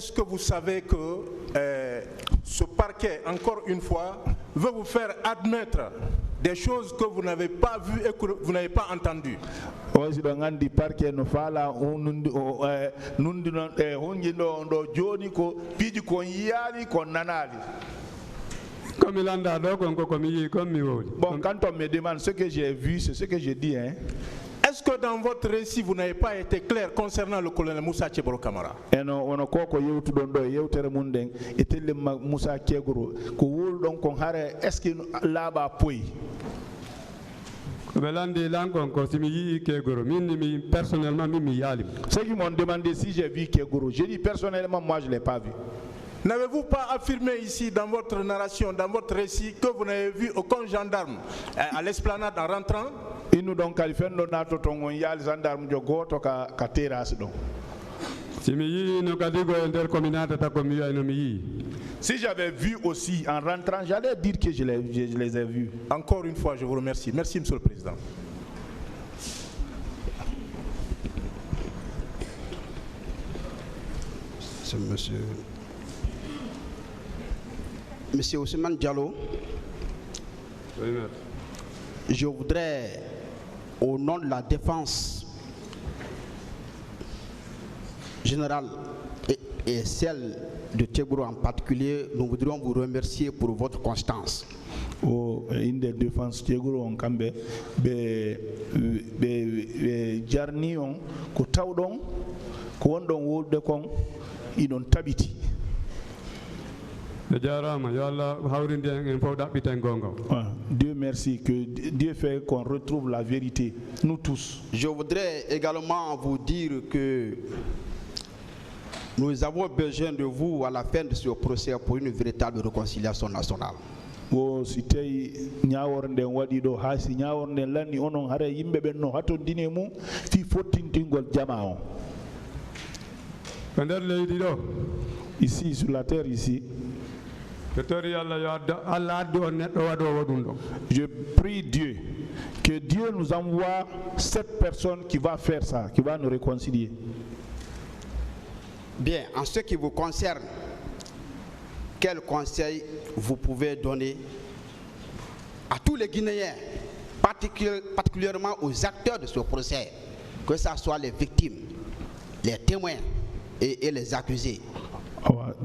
est-ce que vous savez que ce parquet, encore une fois, veut vous faire admettre des choses que vous n'avez pas vues et que vous n'avez pas entendues? Bon, quand on me demande ce que j'ai vu, c'est ce que j'ai dit. Hein. Est-ce que dans votre récit, vous n'avez pas été clair concernant le colonel Moussa Tcheboro Kamara? Est-ce que là-bas, ceux qui m'ont demandé si j'ai vu Kegoro, j'ai dit personnellement, moi je ne l'ai pas vu. N'avez-vous pas affirmé ici dans votre narration, dans votre récit, que vous n'avez vu aucun gendarme à l'esplanade en rentrant? Si j'avais vu aussi en rentrant, j'allais dire que je les ai vus. Encore une fois, je vous remercie. Merci, Monsieur le Président. C'est Monsieur Ousmane Diallo. Oui, je voudrais, au nom de la défense générale et celle de Tcheboro en particulier, nous voudrions vous remercier pour votre constance. Une des défenses Tcheboro en Kambe, Jarnion, Kotaudon, Kondon Woldekong, Idon Tabiti. Dieu merci, que Dieu fait qu'on retrouve la vérité, nous tous. Je voudrais également vous dire que nous avons besoin de vous à la fin de ce procès pour une véritable réconciliation nationale. Si tay ñawornde waɗi ɗo ha si ñawornde lanni onon hare yimɓe ɓen no hatondine mum fi fottintingol jama o. Ici sur la terre ici, je prie Dieu que Dieu nous envoie cette personne qui va faire ça, qui va nous réconcilier. Bien, en ce qui vous concerne, quel conseil vous pouvez donner à tous les Guinéens, particulièrement aux acteurs de ce procès, que ce soit les victimes, les témoins et les accusés?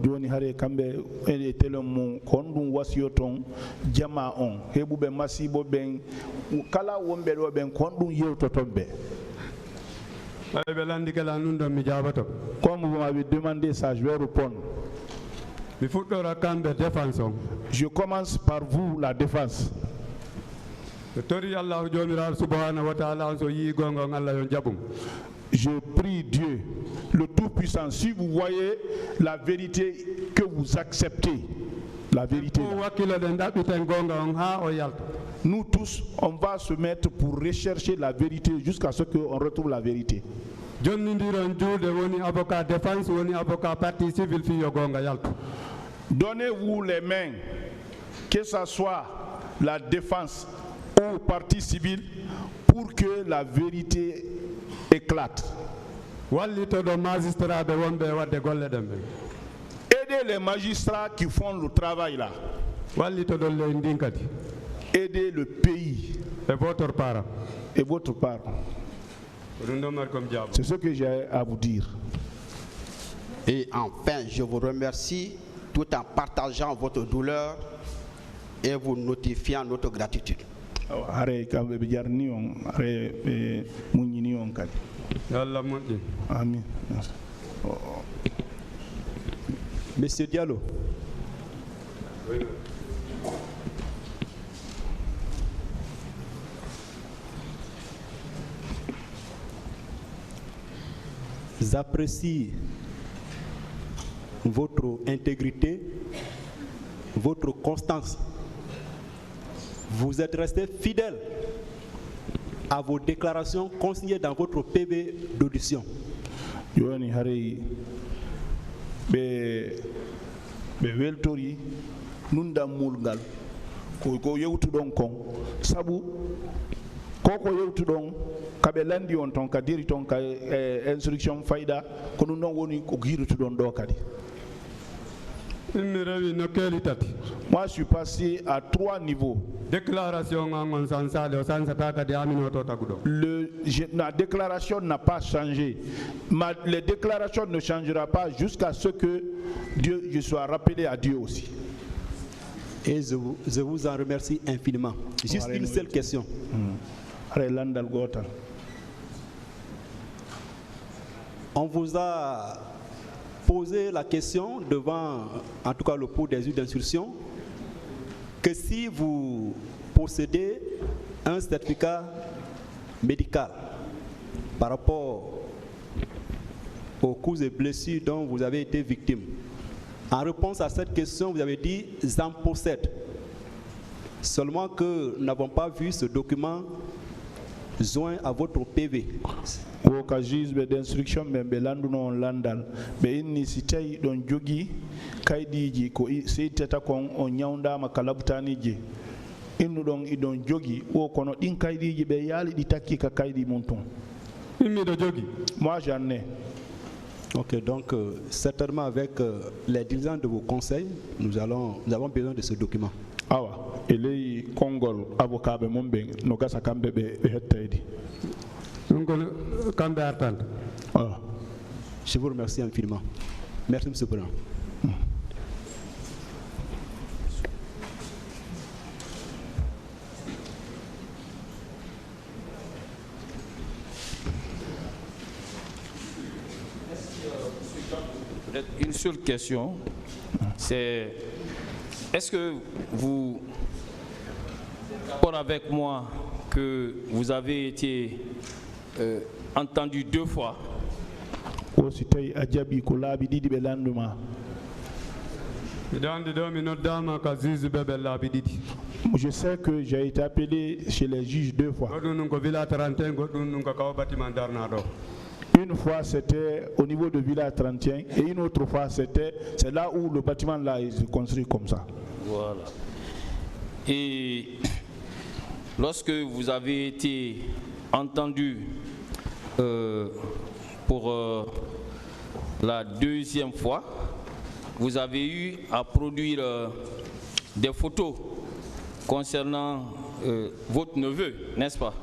Joni hare kambe ene telemu kondum wasiyoton jama on hebube masibo ben kala wombe do ben kondum yewtotombe. Comme vous m'avez demandé ça, je vais répondre. Je commence par vous, la défense. Je prie Dieu, le Tout-Puissant, si vous voyez la vérité que vous acceptez, la vérité là. Nous tous, on va se mettre pour rechercher la vérité jusqu'à ce qu'on retrouve la vérité. Donnez-vous les mains, que ce soit la défense ou partie civile, pour que la vérité éclate. Aidez les magistrats qui font le travail là. Aidez le pays et votre part. C'est ce que j'ai à vous dire. Et enfin, je vous remercie tout en partageant votre douleur et vous notifiant notre gratitude. Amen. Monsieur Diallo. Oui. J'apprécie votre intégrité, votre constance. Vous êtes resté fidèle à vos déclarations consignées dans votre PV d'audition. Joani Harei be weltori nunda mulgal ko yewtu don kon sabu koko yewtu don kabelandi on ton kadiri ton ka instruction fayda ko non woni ko girutu don do kadi. Moi je suis passé à 3 niveaux. Déclaration la déclaration n'a pas changé. Les déclarations ne changera pas jusqu'à ce que je sois rappelé à Dieu aussi. Et je vous en remercie infiniment. Juste une seule question. On vous a posé la question devant, en tout cas le pot des juges d'instruction, que si vous possédez un certificat médical par rapport aux coups et blessures dont vous avez été victime, en réponse à cette question, vous avez dit « j'en possède ». Seulement que nous n'avons pas vu ce document joint à votre PV. Woka juge d'instruction be landuno landal be inni si tay don jogi kaydiji ko seitata kon on nyawndama kalabtani je innu don idon jogi o kono din kaydiji be yali di takki ka kaydi mon ton immi do jogi moi j'en ai. Ok, donc certainement avec les diligents de vos conseils, nous avons besoin de ce document. Awa elei kongol avocat be mombe no gasa kambe be hettaydi. Je vous remercie infiniment. Merci, M. le Président. Une seule question, c'est est-ce que vous d'accord avec moi que vous avez été entendu 2 fois? Je sais que j'ai été appelé chez les juges 2 fois. Une fois c'était au niveau de Villa 31 et une autre fois c'est là où le bâtiment là est construit comme ça. Voilà. Et lorsque vous avez été entendu pour la 2e fois, vous avez eu à produire des photos concernant votre neveu, n'est-ce pas?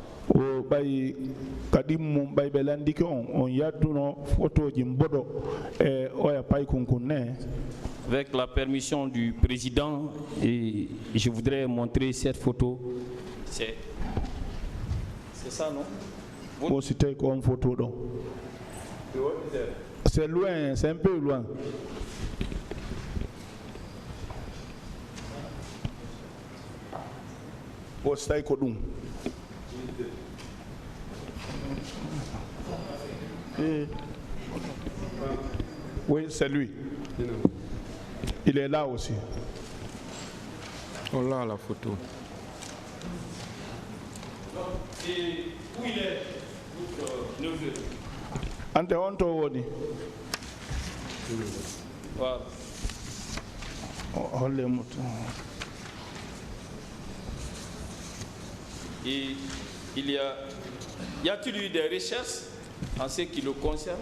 Avec la permission du président, et je voudrais montrer cette photo. C'est ça, non? C'est loin, c'est un peu loin. Oui, c'est lui. Il est là aussi. On l'a la photo. Et où il est, votre neveu? Ante onto woni. Voilà. Et y a-t-il eu des recherches en ce qui le concerne?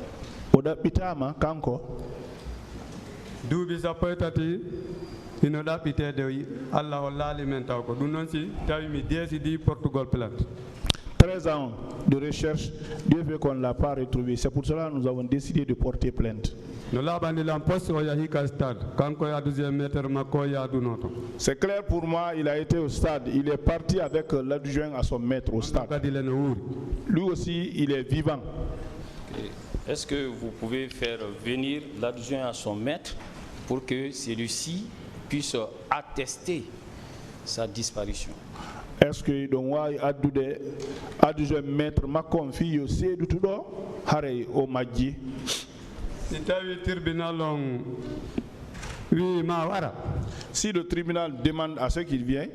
Oda pitama kanko. Duubi sappo e tati ino ɗaɓɓitede Allah o laali men taw ko ɗum noon si tawi mi décidi Portugal plainte. 13 ans de recherche, Dieu veut qu'on ne l'a pas retrouvé. C'est pour cela que nous avons décidé de porter plainte. C'est clair pour moi, il a été au stade. Il est parti avec l'adjoint à son maître au stade. Lui aussi, il est vivant. Est-ce que vous pouvez faire venir l'adjoint à son maître pour que celui-ci puisse attester sa disparition? Est-ce que donc adjoint maître m'a confié aussi du tout haré au maji? Si le tribunal demande à ce qu'il vienne,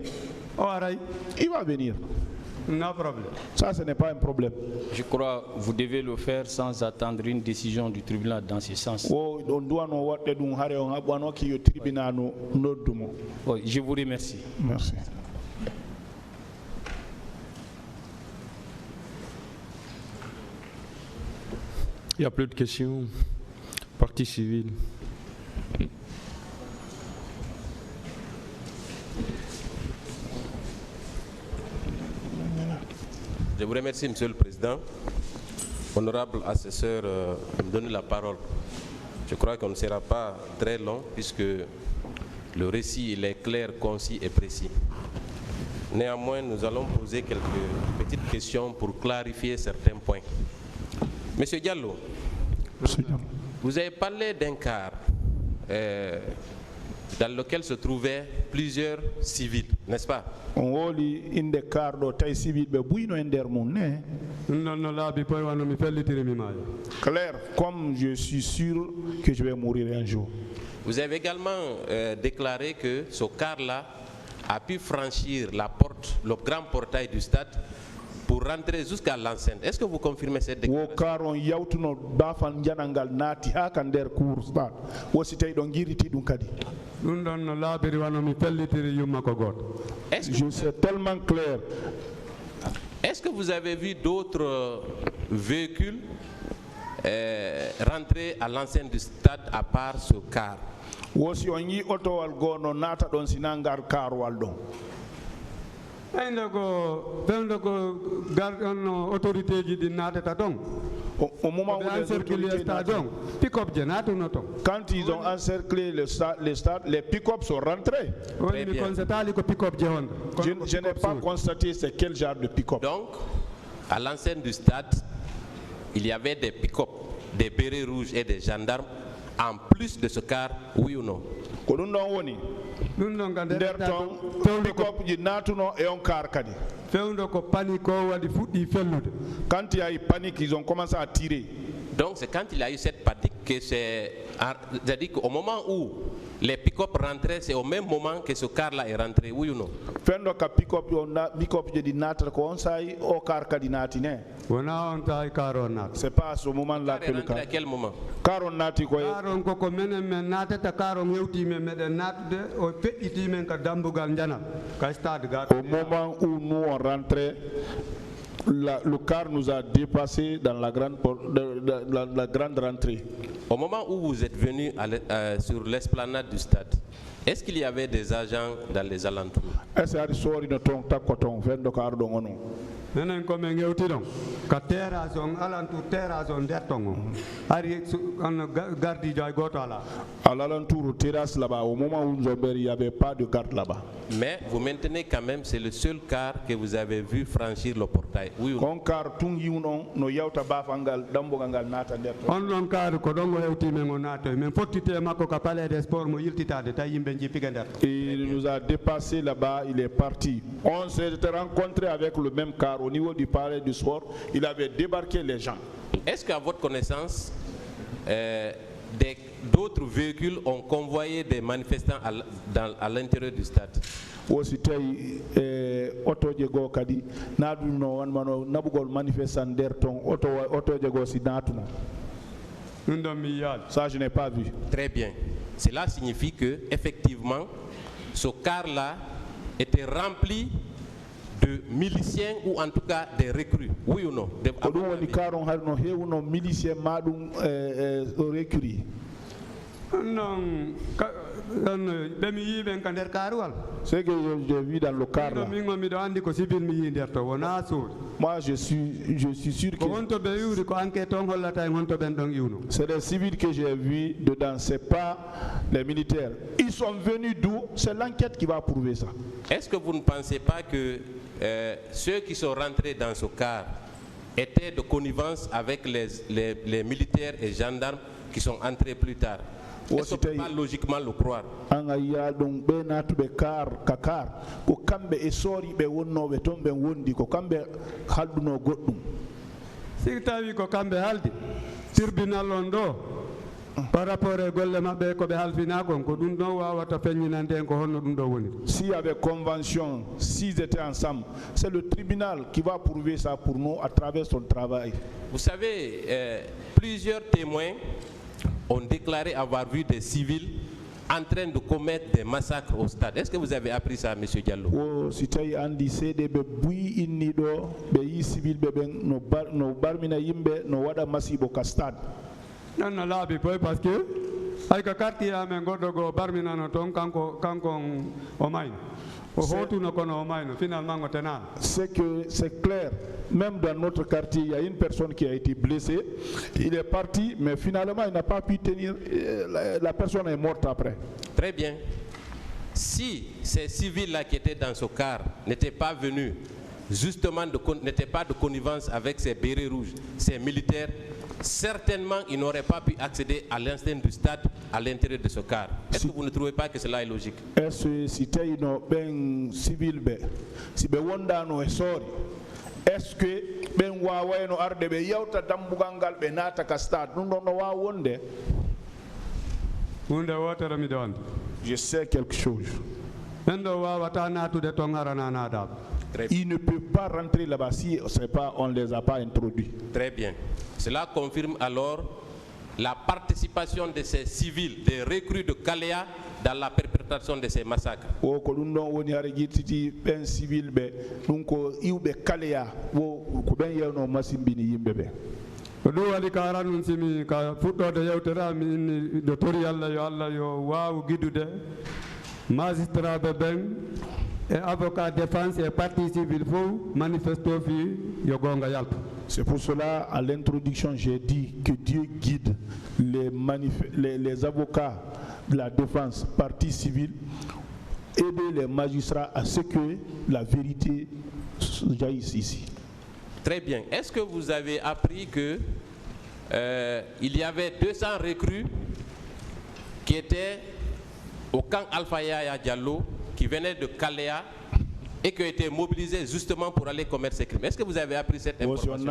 il va venir. No problème. Ça, ce n'est pas un problème. Je crois que vous devez le faire sans attendre une décision du tribunal dans ce sens. Oui, je vous remercie. Merci. Il n'y a plus de questions. Partie civile. Je vous remercie, Monsieur le Président. Honorable assesseur, me donner la parole. Je crois qu'on ne sera pas très long puisque le récit il est clair, concis et précis. Néanmoins, nous allons poser quelques petites questions pour clarifier certains points. Monsieur Diallo, vous avez parlé d'un car dans lequel se trouvaient plusieurs civils, n'est-ce pas? Claire, comme je suis sûr que je vais mourir un jour. Vous avez également déclaré que ce car-là a pu franchir la porte, le grand portail du stade pour rentrer jusqu'à l'enceinte. Est-ce que vous confirmez cette déclaration? Je suis tellement clair. Est-ce que vous avez vu d'autres véhicules rentrer à l'enceinte du stade à part ce car? Au moment où quand ils ont encerclé le stade, les pick-up sont rentrés. Je n'ai pas constaté c'est quel genre de pick-up. Donc, à l'enceinte du stade, il y avait des pick-up, des bérets rouges et des gendarmes, en plus de ce car, oui ou non? Quand il y a eu panique, ils ont commencé à tirer. Donc c'est quand il y a eu cette panique que c'est-à-dire qu'au moment où les pick-up rentraient, c'est au même moment que ce car-là est rentré, oui ou non? C'est pas à ce moment-là que le car. À quel moment? Au moment où nous on rentrait, le car nous a dépassé dans la grande rentrée. Au moment où vous êtes venu sur l'esplanade du stade, est-ce qu'il y avait des agents dans les alentours? À l'alentour terrasse là-bas, au moment où nous il n'y avait pas de garde là-bas. Mais vous maintenez quand même, c'est le seul car que vous avez vu franchir le portail, oui ou non? Il nous a dépassé là-bas, il est parti. On s'est rencontré avec le même car au niveau du palais du sport. Il avait débarqué les gens. Est-ce qu'à votre connaissance, d'autres véhicules ont convoyé des manifestants à l'intérieur du stade? Ça, je n'ai pas vu. Très bien. Cela signifie que, effectivement, ce car-là était rempli de miliciens ou en tout cas des recrues, oui ou non? Ce que j'ai vu dans le car là. Moi je suis sûr que c'est des civils que j'ai vus dedans, c'est pas les militaires. Ils sont venus d'où? C'est l'enquête qui va prouver ça. Est-ce que vous ne pensez pas que ceux qui sont rentrés dans ce car étaient de connivence avec les militaires et gendarmes qui sont entrés plus tard? Est-ce qu'on peut pas logiquement le croire? par rapport à golle mabbe ko be halfina kon ko dum don wawata feññinande ko honno dum do woni. S'il y avait convention, s'ils étaient ensemble, c'est le tribunal qui va prouver ça pour nous à travers son travail. Vous savez, plusieurs témoins ont déclaré avoir vu des civils en train de commettre des massacres au stade. Est-ce que vous avez appris ça, M. Diallo? O si tawi andi seede ɓe buyi inni ɗo ɓe yi civil ɓe ɓen no barmina yimɓe no waɗa masibo ka stade. Non laabi boy parce que ay ka quartier amen goɗɗo go barminano toon kanko o mayno o hotuno kono o mayno finalement o tenano. C'est que c'est clair, même dans notre quartier il y a une personne qui a été blessée, il est parti mais finalement il n'a pas pu tenir, la personne est morte après. Très bien. Si ces civils-là qui étaient dans ce car n'étaient pas venus, justement, n'étaient pas de connivence avec ces bérets rouges, ces militaires, certainement ils n'auraient pas pu accéder à l'enceinte du stade à l'intérieur de ce car. Est-ce que vous ne trouvez pas que cela est logique? Est-ce que si tawi no ɓen civil ɓe si ɓe wondano e soori, est-ce que ɓen wawayno arde ɓe yewta dambugal ngal ɓe naata ka stade? Ɗum ɗon no wawa wonde. hunde wotere miɗo andi. Je sais quelque chose. ɓen ɗo wawata natude ton arana naɗaɓe. Ils ne peuvent pas rentrer là-bas si on ne les a pas introduits. Très bien. Cela confirme alors la participation de ces civils, des recrues de Kalea, dans la perpétration de ces massacres. O ko ɗum ɗon woni hara jittiti ɓen civil ɓe ɗum ko iwɓe Kalea ko ɓen yewno masimbini yimɓe ɓe. ko ɗum waɗi ka aran ɗum simi ka fuɗɗode yewtere mi inni ɗo tori Allah yo wawu guidude magistrat ɓe ɓen et avocat défense et partie civile faut manifesto fi yo gonga yalta. C'est pour cela, à l'introduction, j'ai dit que Dieu guide les avocats de la défense, partie civile, aider les magistrats à ce que la vérité jaillisse ici. Très bien. Est-ce que vous avez appris que il y avait 200 recrues qui étaient au camp Alpha Yaya Diallo, qui venaient de Kalea et qui ont été mobilisés justement pour aller commettre ces crimes? Est-ce que vous avez appris cette information?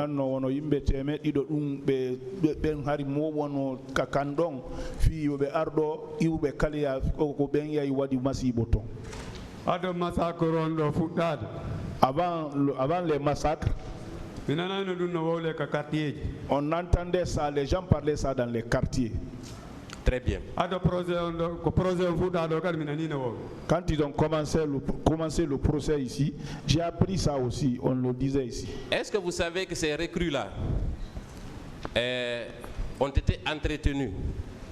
Avant les massacres, on entendait ça, les gens parlaient ça dans les quartiers. Très bien. Quand ils ont commencé le procès ici, j'ai appris ça aussi, on le disait ici. Est-ce que vous savez que ces recrues-là ont été entretenus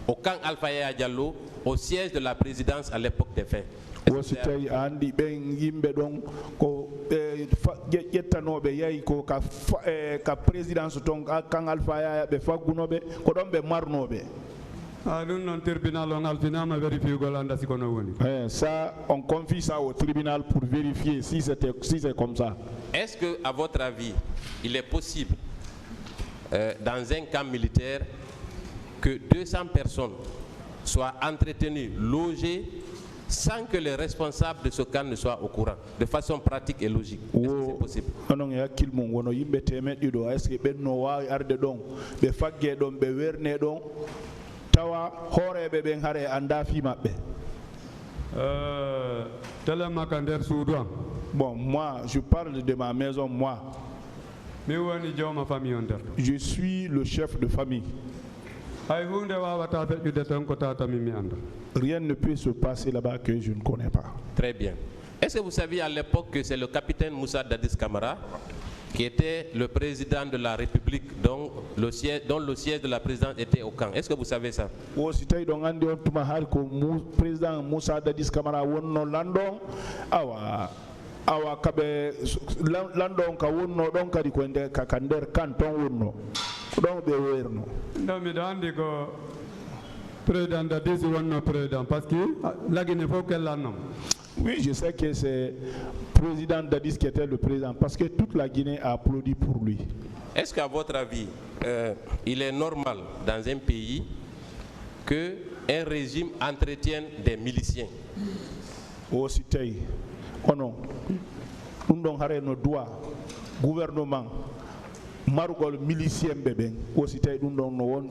au camp Alpha Yaya Diallo, au siège de la présidence à l'époque des faits? Ça, on confie ça au tribunal pour vérifier si c'est comme ça. Est-ce que, à votre avis, il est possible, dans un camp militaire, que 200 personnes soient entretenues, logées, sans que les responsables de ce camp ne soient au courant, de façon pratique et logique? Est-ce que c'est possible? Bon, moi, je parle de ma maison, moi. Je suis le chef de famille. Rien ne peut se passer là-bas que je ne connais pas. Très bien. Est-ce que vous saviez à l'époque que c'est le capitaine Moussa Dadis Camara qui était le président de la République, dont le siège de la présidence était au camp? Est-ce que vous savez ça? Président Moussa Dadis Camara wonno landon awa kabe landon ka wonno don kadi ko ka kander canton wonno don be werno mi dandi ko président Dadis wonno président parce que lagine faut qu'elle l'annom. Oui, je sais que c'est président Dadis qui était le président parce que toute la Guinée a applaudi pour lui. Est-ce qu'à votre avis, il est normal dans un pays qu'un régime entretienne des miliciens? Oh, c'était. Oh non. Nous avons nos droits. Gouvernement. Marugol milicien bébé. Oh, c'était. Nous avons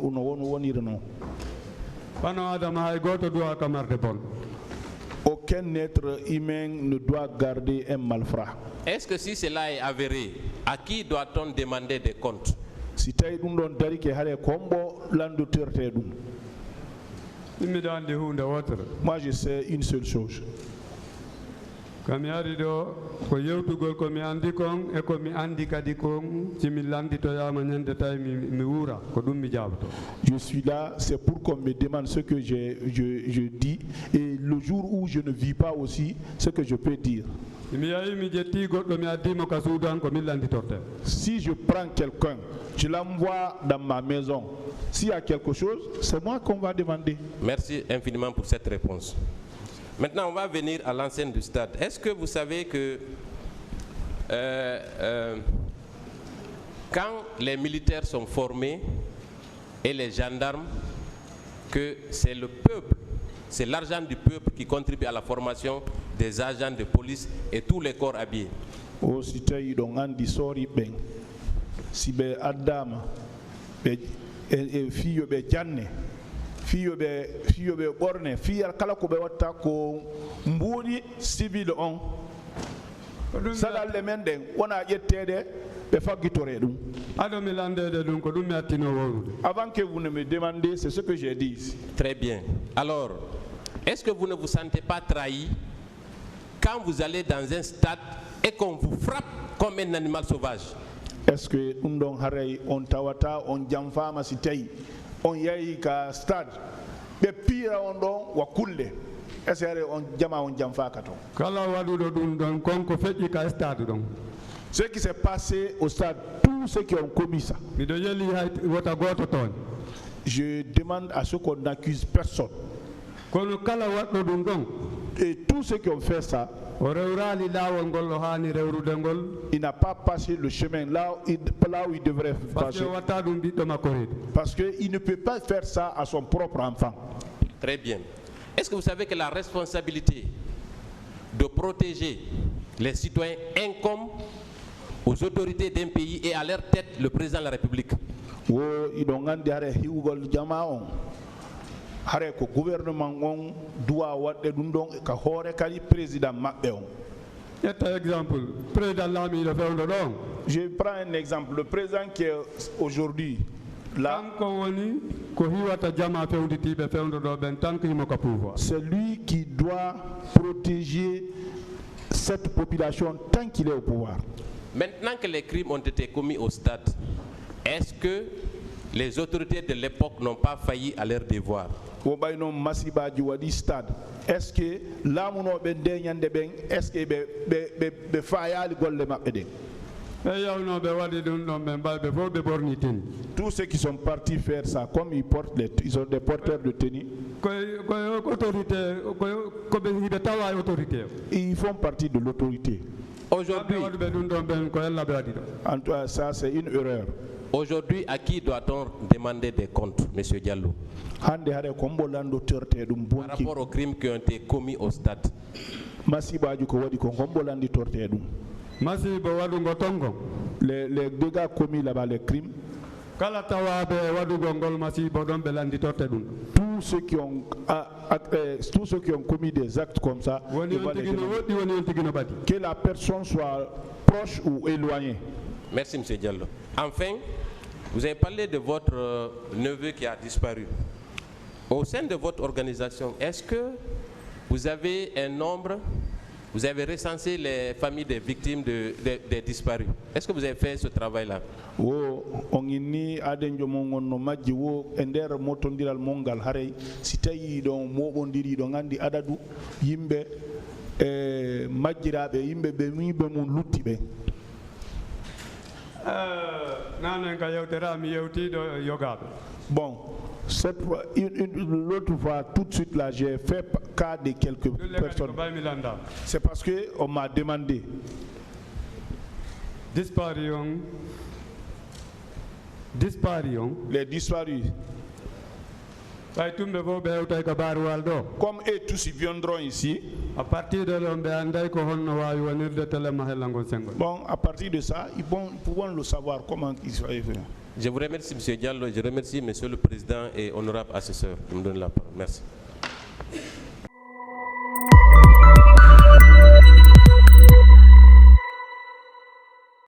aucun être humain ne doit garder un malfrat. Est-ce que si cela est avéré, à qui doit-on demander des comptes? Moi, je sais une seule chose. Kami ari do ko yewtugol ko mi andi kon e ko mi andi kadi kon cimi landito yama nyande tay mi wura ko dum mi jabto. Je suis là, c'est pour qu'on me demande ce que je dis, et le jour où je ne vis pas aussi, ce que je peux dire. Si je prends quelqu'un, je l'envoie dans ma maison, s'il y a quelque chose, c'est moi qu'on va demander. Merci infiniment pour cette réponse. Maintenant, on va venir à l'enceinte du stade. Est-ce que vous savez que quand les militaires sont formés et les gendarmes, que c'est le peuple, c'est l'argent du peuple qui contribue à la formation des agents de police et tous les corps habillés. O si tawi ɗon andi sori ɓen si ɓe addama ɓe fiyoɓe janne fiyoɓe ɓorne fiya kala ko ɓe watta ko mbuuɗi civil on saɗalle men ɗen wona ƴettede ɓe faggitore ɗum. Avant que vous ne me demandiez, c'est ce que j'ai dit. Très bien. Alors, est-ce que vous ne vous sentez pas trahi quand vous allez dans un stade et qu'on vous frappe comme un animal sauvage? Est-ce que on haray on tawata on jamfama si tawi on yahi ka stade ɓe pira on ɗon wa kulle est-ce que on jama on jamfaka ton? Kala waɗuɗo ɗum ɗon konko feƴƴi ka stade ɗon. Ce qui s'est passé au stade, tous ceux qui ont commis ça, je demande à ceux qu'on n'accuse personne. Et tous ceux qui ont fait ça, il n'a pas passé le chemin là où il devrait passer. Parce qu'il ne peut pas faire ça à son propre enfant. Très bien. Est-ce que vous savez que la responsabilité de protéger les citoyens incombe aux autorités d'un pays et à leur tête le président de la République? Je prends un exemple. Le président qui est aujourd'hui là, c'est lui qui doit protéger cette population tant qu'il est au pouvoir. Maintenant que les crimes ont été commis au stade, est-ce que les autorités de l'époque n'ont pas failli à leur devoir? Est-ce que est-ce que tous ceux qui sont partis faire ça, comme ils ont des porteurs de tenue, ils font partie de l'autorité. Aujourd'hui, ça c'est une erreur. Aujourd'hui, à qui doit-on demander des comptes, M. Diallo, par rapport aux crimes qui ont été commis au stade? Les dégâts commis là-bas, les crimes, tous ceux qui ont commis des actes comme ça, que la personne soit proche ou éloignée. Merci, M. Diallo. Enfin, vous avez parlé de votre neveu qui a disparu. Au sein de votre organisation, est-ce que vous avez un nombre, vous avez recensé les familles des victimes des disparus? Est-ce que vous avez fait ce travail-là? Bon, l'autre fois, tout de suite là, j'ai fait cas de quelques personnes. C'est parce qu'on m'a demandé. Les disparus. Comme eux tous ils viendront ici. À partir de bon, à partir de ça, ils pourront le savoir comment ils vont faire. Je vous remercie, M. Diallo. Je remercie M. le Président et honorable assesseur de me donner la parole. Merci.